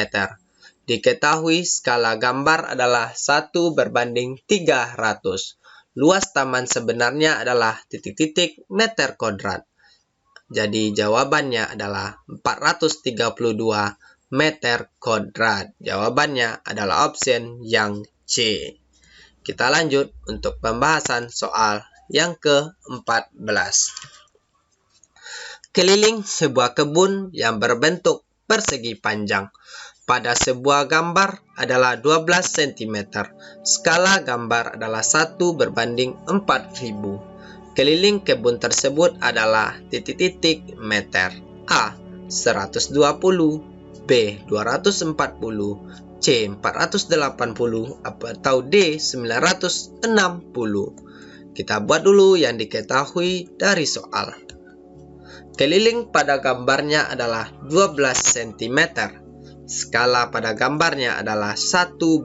Diketahui skala gambar adalah 1:300. Luas taman sebenarnya adalah titik-titik meter kuadrat. Jadi jawabannya adalah 432 meter kuadrat. Jawabannya adalah option yang C. Kita lanjut untuk pembahasan soal yang ke-14. Keliling sebuah kebun yang berbentuk persegi panjang. Pada sebuah gambar adalah 12 cm. Skala gambar adalah 1:4000. Keliling kebun tersebut adalah titik-titik meter. A. 120, B. 240, C. 480, atau D. 960. Kita buat dulu yang diketahui dari soal. Keliling pada gambarnya adalah 12 cm. Skala pada gambarnya adalah 1:4000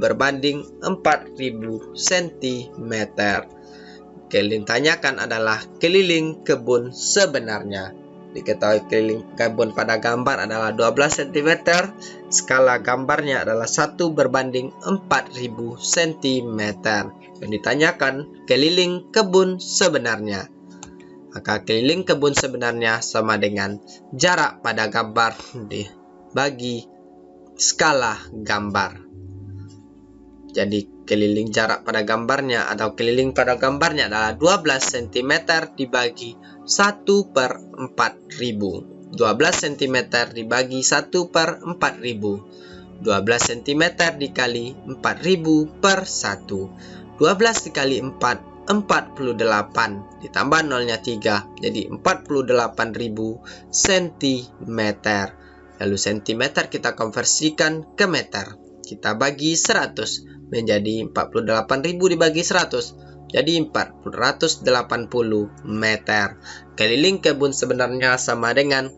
cm. Keliling tanyakan adalah keliling kebun sebenarnya. Diketahui keliling kebun pada gambar adalah 12 cm. Skala gambarnya adalah 1:4000 cm. Yang ditanyakan keliling kebun sebenarnya. Maka keliling kebun sebenarnya sama dengan jarak pada gambar dibagi skala gambar. Jadi keliling jarak pada gambarnya atau keliling pada gambarnya adalah 12 cm dibagi 1/4000. 12 cm dibagi 1/4000. 12 cm dikali 4000 per 1. 12 dikali 4, 48. Ditambah nolnya 3, jadi 48.000 cm. Lalu cm kita konversikan ke meter. Kita bagi 100 menjadi 48.000 dibagi 100. Jadi 480 meter. Keliling kebun sebenarnya sama dengan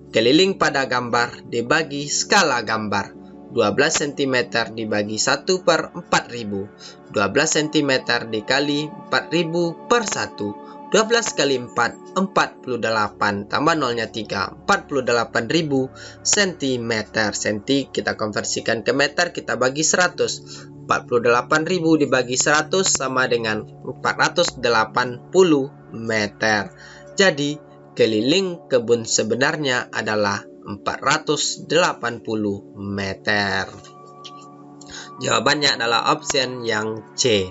keliling pada gambar dibagi skala gambar. 12 cm dibagi 1/4000. 12 cm dikali 4000 per 1. 12 kali 4, 48. Tambah nolnya 3, 48.000 cm. Senti kita konversikan ke meter, kita bagi 100. 48.000 dibagi 100 sama dengan 480 meter. Jadi, keliling kebun sebenarnya adalah 480 meter. Jawabannya adalah option yang C.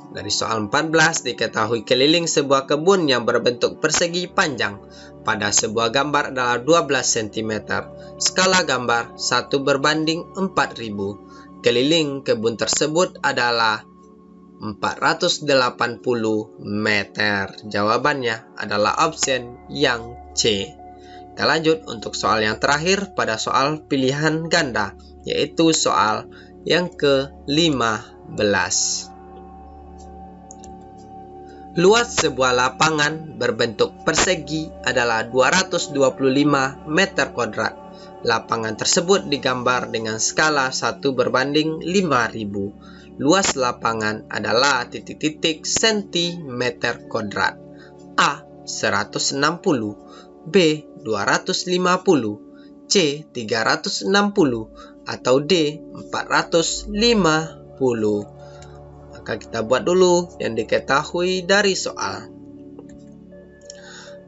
Dari soal 14 diketahui keliling sebuah kebun yang berbentuk persegi panjang pada sebuah gambar adalah 12 cm. Skala gambar 1:4000. Keliling kebun tersebut adalah 480 meter. Jawabannya adalah option yang C. Kita lanjut untuk soal yang terakhir pada soal pilihan ganda, yaitu soal yang ke-15. Luas sebuah lapangan berbentuk persegi adalah 225 meter kuadrat. Lapangan tersebut digambar dengan skala 1:5000. Luas lapangan adalah titik-titik cm kuadrat. A. 160, B. 250, C. 360, atau D. 450. Maka kita buat dulu yang diketahui dari soal.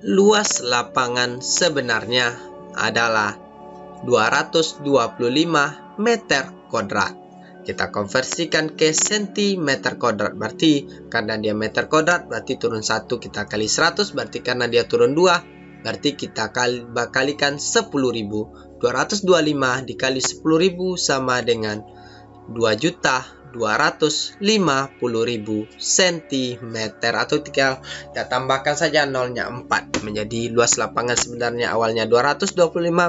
Luas lapangan sebenarnya adalah 225 meter kuadrat. Kita konversikan ke sentimeter kuadrat, berarti karena dia meter kuadrat berarti turun 1 kita kali 100, berarti karena dia turun 2 berarti kita kalikan 10.000. 225 dikali 10.000 sama dengan 2.250.000 cm, atau tinggal kita tambahkan saja nolnya 4 menjadi luas lapangan sebenarnya awalnya 225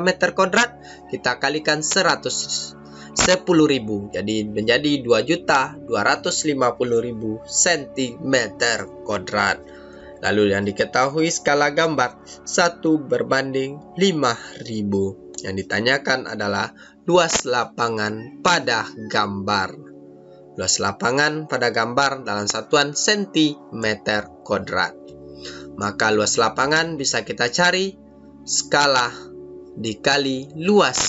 meter kuadrat, kita kalikan 10.000 jadi menjadi 2.250.000 cm kuadrat. Lalu yang diketahui skala gambar 1:5.000. Yang ditanyakan adalah luas lapangan pada gambar. Luas lapangan pada gambar dalam satuan sentimeter kuadrat. Maka luas lapangan bisa kita cari skala dikali luas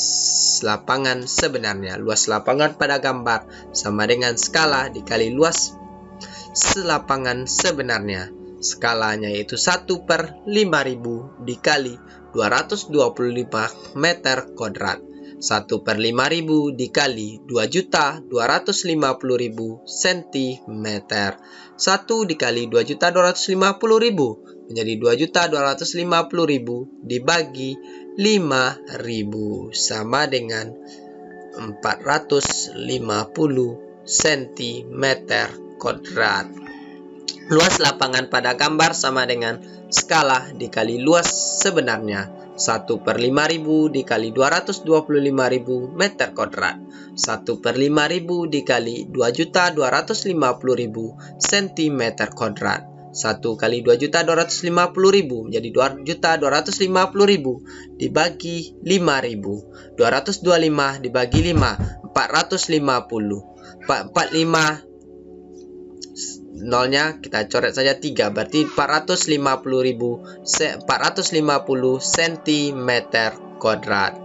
lapangan sebenarnya. Luas lapangan pada gambar sama dengan skala dikali luas lapangan sebenarnya. Skalanya yaitu 1/5000 dikali 225 meter kuadrat. 1/5000 dikali 2.250.000 cm. 1 dikali 2.250.000 menjadi 2.250.000 dibagi 5.000 sama dengan 450 cm kuadrat. Luas lapangan pada gambar sama dengan skala dikali luas sebenarnya. 1/5000 dikali 225.000 meter kuadrat. 1/5000 dikali 2.250.000 cm kuadrat. 1 kali 2.250.000 menjadi 2.250.000 dibagi 5.000. 225 dibagi 5, 450. 45 nolnya kita coret saja 3, berarti 450 cm kuadrat.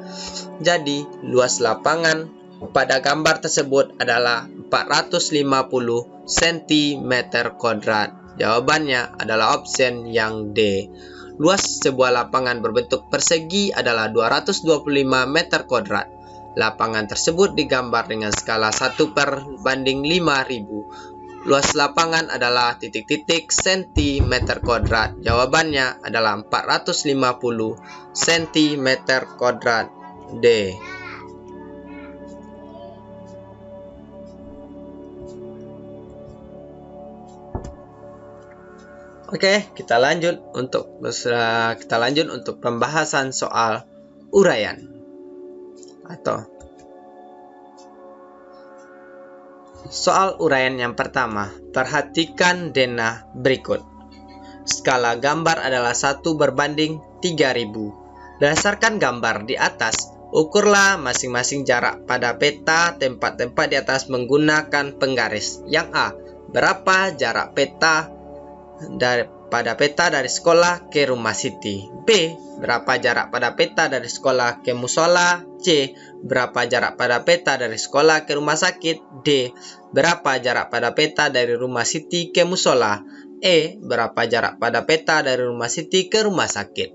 Jadi luas lapangan pada gambar tersebut adalah 450 cm kuadrat. Jawabannya adalah option yang D. Luas sebuah lapangan berbentuk persegi adalah 225 meter kuadrat. Lapangan tersebut digambar dengan skala 1/5.000. Luas lapangan adalah titik-titik sentimeter kuadrat. Jawabannya adalah 450 cm kuadrat. D. Oke, kita lanjut untuk pembahasan soal uraian atau soal uraian yang pertama. Perhatikan denah berikut. Skala gambar adalah 1/3000. Berdasarkan gambar di atas, ukurlah masing-masing jarak pada peta tempat-tempat di atas menggunakan penggaris. Yang A, berapa jarak pada peta dari sekolah ke rumah Siti? B, berapa jarak pada peta dari sekolah ke musola? C, berapa jarak pada peta dari sekolah ke rumah sakit? D, berapa jarak pada peta dari rumah Siti ke musola? E, berapa jarak pada peta dari rumah Siti ke rumah sakit?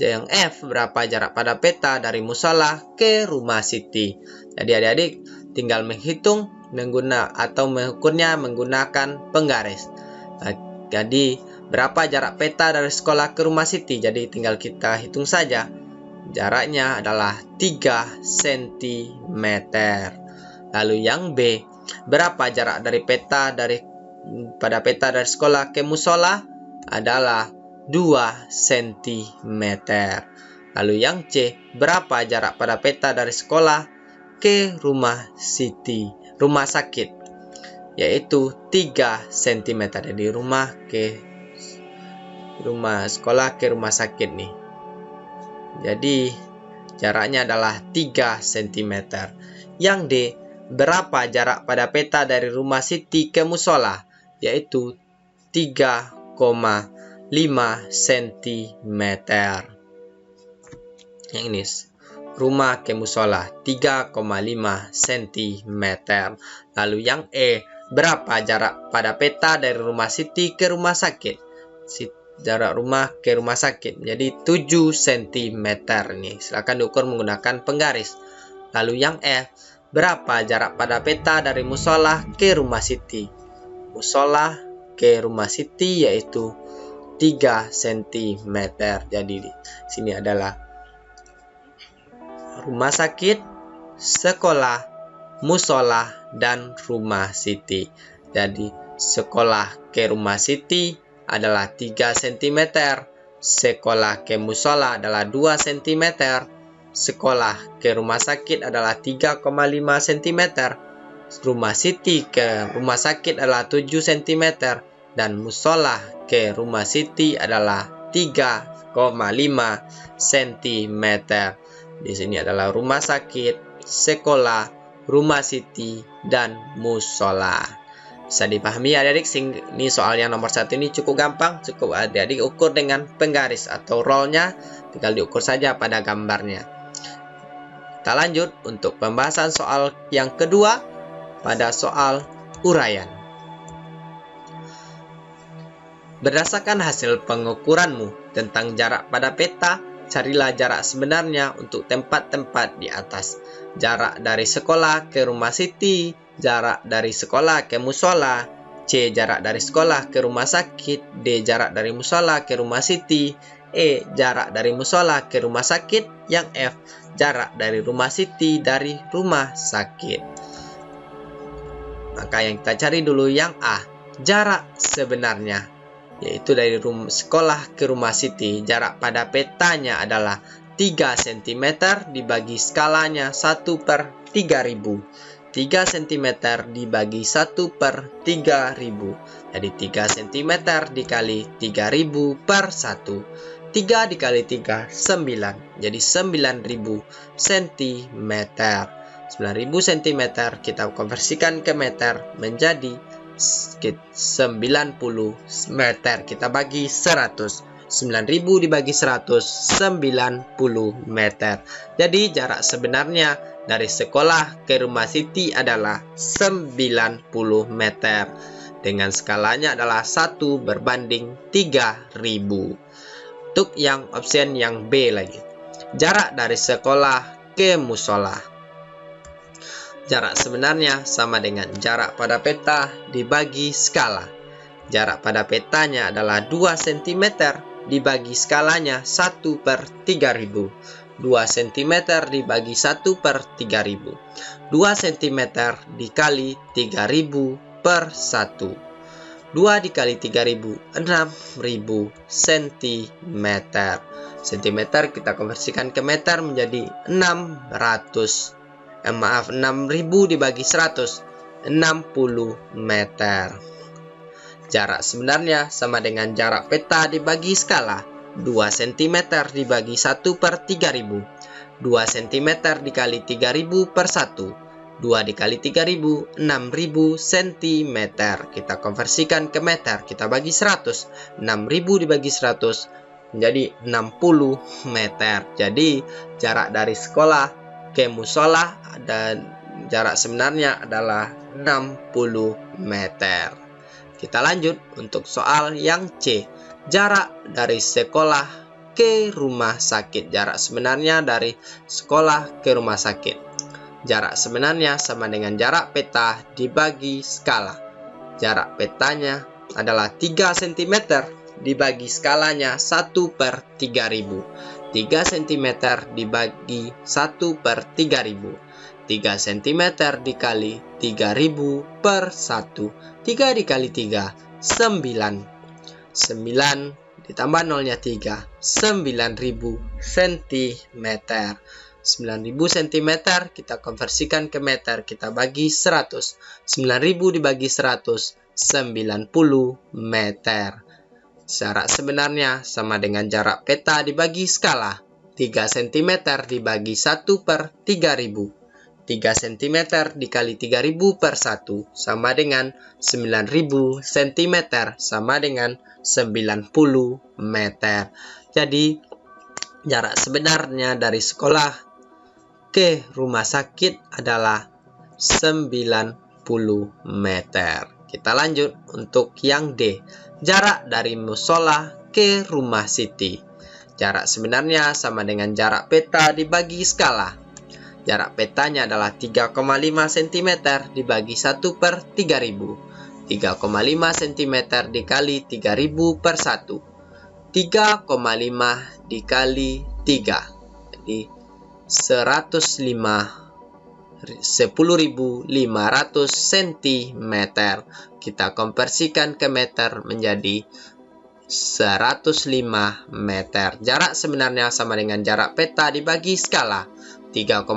Yang F, berapa jarak pada peta dari musola ke rumah Siti? Jadi adik-adik tinggal menghitung mengukurnya menggunakan penggaris. Jadi berapa jarak peta dari sekolah ke rumah Siti? Jadi tinggal kita hitung saja. Jaraknya adalah 3 cm. Lalu yang B, berapa jarak dari peta pada peta dari sekolah ke musola? Adalah 2 cm. Lalu yang C, berapa jarak pada peta dari sekolah ke rumah sakit? Yaitu 3 cm. Dari rumah sekolah ke rumah sakit nih. Jadi jaraknya adalah 3 cm. Yang D, berapa jarak pada peta dari rumah Siti ke musola? Yaitu 3,5 cm. Yang ini rumah ke musola 3,5 cm. Lalu yang E, berapa jarak pada peta dari rumah Siti ke rumah sakit? jarak rumah ke rumah sakit menjadi 7 cm nih. Silakan diukur menggunakan penggaris. Lalu yang F, berapa jarak pada peta dari musola ke rumah Siti? Musola ke rumah Siti yaitu 3 cm. Jadi di sini adalah rumah sakit, sekolah, musola, dan rumah Siti. Jadi sekolah ke rumah Siti adalah 3 cm, sekolah ke musola adalah 2 cm, sekolah ke rumah sakit adalah 3,5 cm, rumah Siti ke rumah sakit adalah 7 cm, dan musola ke rumah Siti adalah 3,5 cm. Di sini adalah rumah sakit, sekolah, rumah Siti, dan musola. Bisa dipahami adik-adik, ini soal yang nomor 1 ini cukup gampang, cukup adik-adik ukur dengan penggaris atau rollnya, tinggal diukur saja pada gambarnya. Kita lanjut untuk pembahasan soal yang kedua pada soal uraian. Berdasarkan hasil pengukuranmu tentang jarak pada peta, carilah jarak sebenarnya untuk tempat-tempat di atas. Jarak dari sekolah ke rumah Siti, jarak dari sekolah ke musola, C. Jarak dari sekolah ke rumah sakit, D. Jarak dari musola ke rumah Siti, E. Jarak dari musola ke rumah sakit, yang F. Jarak dari rumah Siti dari rumah sakit. Maka yang kita cari dulu yang A, jarak sebenarnya, yaitu dari sekolah ke rumah Siti. Jarak pada petanya adalah 3 cm dibagi skalanya 1/3000. 3 cm dibagi 1/3000. Jadi 3 cm dikali 3000 per 1. 3 dikali 3, 9. Jadi 9000 cm. 9000 cm kita konversikan ke meter menjadi 90 meter. Kita bagi 100. 9000 dibagi 100, 90 meter. Jadi jarak sebenarnya dari sekolah ke rumah Siti adalah 90 meter. Dengan skalanya adalah 1/3000. Untuk yang option yang B lagi. Jarak dari sekolah ke musola. Jarak sebenarnya sama dengan jarak pada peta dibagi skala. Jarak pada petanya adalah 2 cm dibagi skalanya 1/3000. 2 cm dibagi 1/3000. 2 cm dikali 3000 per 1. 2 dikali 3000, 6000 cm. Cm kita konversikan ke meter menjadi 600. 6000 dibagi 100, 60 meter. Jarak sebenarnya sama dengan jarak peta dibagi skala. 2 cm dibagi 1/3000. 2 cm dikali 3000 per 1. 2 dikali 3000, 6000 cm. Kita konversikan ke meter. Kita bagi 100. 6000 dibagi 100 menjadi 60 meter. Jadi jarak dari sekolah ke musola dan jarak sebenarnya adalah 60 meter. Kita lanjut untuk soal yang C. Jarak dari sekolah ke rumah sakit. Jarak sebenarnya dari sekolah ke rumah sakit. Jarak sebenarnya sama dengan jarak peta dibagi skala. Jarak petanya adalah 3 cm dibagi skalanya 1/3000. 3 cm dibagi 1/3000. 3 cm dikali 3000 per 1. 3 dikali 3, 9. 9 ditambah nolnya 3, 9000 cm. 9000 cm kita konversikan ke meter, kita bagi 100. 9000 dibagi 100, 90 meter. Jarak sebenarnya sama dengan jarak peta dibagi skala. 3 cm dibagi 1/3000. 3 cm dikali 3000 per 1 sama dengan 9000 cm sama dengan 90 meter. Jadi jarak sebenarnya dari sekolah ke rumah sakit adalah 90 meter. Kita lanjut untuk yang D. Jarak dari musola ke rumah Siti. Jarak sebenarnya sama dengan jarak peta dibagi skala. Jarak petanya adalah 3,5 cm dibagi 1 per 3000. 3,5 cm dikali 3000 per 1. 3,5 dikali 3. Jadi 10.500 cm. Kita konversikan ke meter menjadi 105 meter. Jarak sebenarnya sama dengan jarak peta dibagi skala. 3,5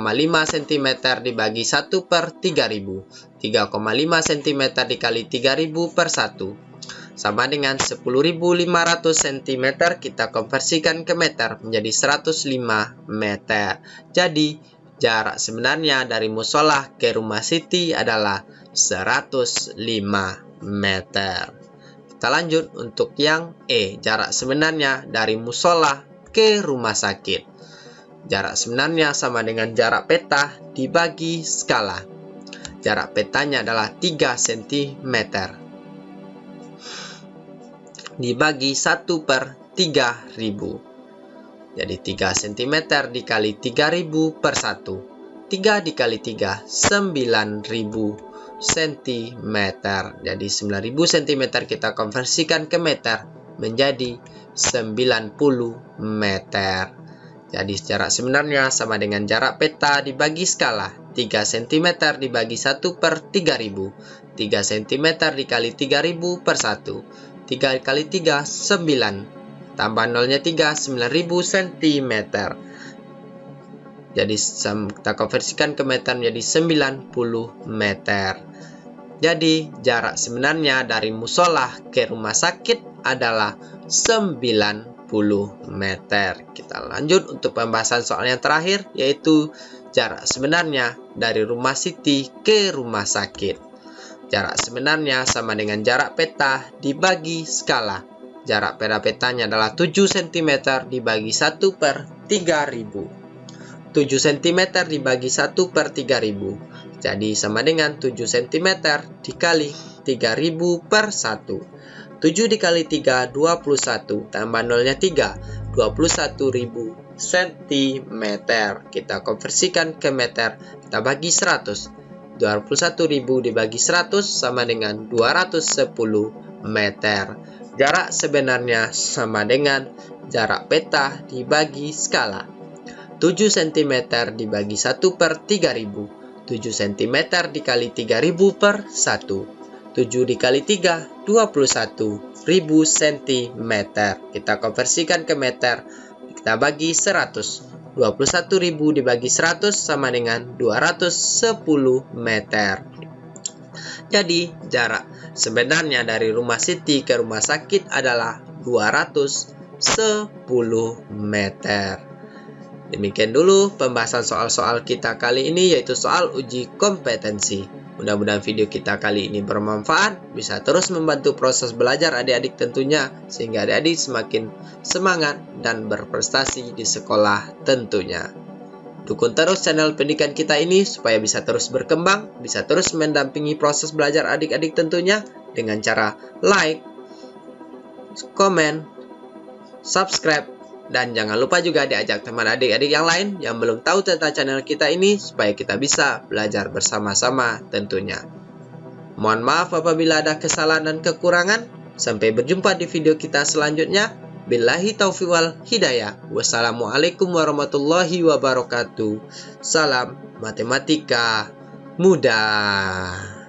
cm dibagi 1 per 3000. 3,5 cm dikali 3000 per 1. Sama dengan 10.500 cm. Kita konversikan ke meter menjadi 105 meter. Jadi, jarak sebenarnya dari musola ke rumah Siti adalah 105 meter. Kita lanjut untuk yang E. Jarak sebenarnya dari musola ke rumah sakit. Jarak sebenarnya sama dengan jarak peta dibagi skala. Jarak petanya adalah 3 cm. Dibagi 1 per 3000. Jadi 3 cm dikali 3000 per 1. 3 dikali 3, 9000 cm. Jadi 9000 cm kita konversikan ke meter menjadi 90 meter. Jadi jarak sebenarnya sama dengan jarak peta dibagi skala. 3 cm dibagi 1 per 3000. 3 cm dikali 3000 per 1. 3 kali 3, 9. Tambah nolnya 3, 9000 cm. Jadi kita konversikan ke meter menjadi 90 meter. Jadi jarak sebenarnya dari musola ke rumah sakit adalah 90 meter. Kita lanjut untuk pembahasan soal yang terakhir, yaitu jarak sebenarnya dari rumah Siti ke rumah sakit. Jarak sebenarnya sama dengan jarak peta dibagi skala. Jarak petanya adalah 7 cm dibagi 1 per 3000. 7 cm dibagi 1 per 3000. Jadi sama dengan 7 cm dikali 3000 per 1. 7 dikali 3, 21. Tambah nolnya 3, 21.000 cm. Kita konversikan ke meter. Kita bagi 100. 21.000 dibagi 100 sama dengan 210 meter. Jarak sebenarnya sama dengan jarak peta dibagi skala. 7 cm dibagi 1 per 3000. 7 cm dikali 3000 per 1. 7 dikali 3, 21.000 cm. Kita konversikan ke meter. Kita bagi 100. 21.000 dibagi 100 sama dengan 210 meter. Jadi, jarak sebenarnya dari rumah Siti ke rumah sakit adalah 210 meter. Demikian dulu pembahasan soal-soal kita kali ini, yaitu soal uji kompetensi. Mudah-mudahan video kita kali ini bermanfaat, bisa terus membantu proses belajar adik-adik tentunya, sehingga adik-adik semakin semangat dan berprestasi di sekolah tentunya. Dukung terus channel pendidikan kita ini supaya bisa terus berkembang, bisa terus mendampingi proses belajar adik-adik tentunya dengan cara like, komen, subscribe, dan jangan lupa juga diajak teman adik-adik yang lain yang belum tahu tentang channel kita ini supaya kita bisa belajar bersama-sama tentunya. Mohon maaf apabila ada kesalahan dan kekurangan. Sampai berjumpa di video kita selanjutnya. Billahi taufiq wal hidayah. Wassalamualaikum warahmatullahi wabarakatuh. Salam matematika mudah.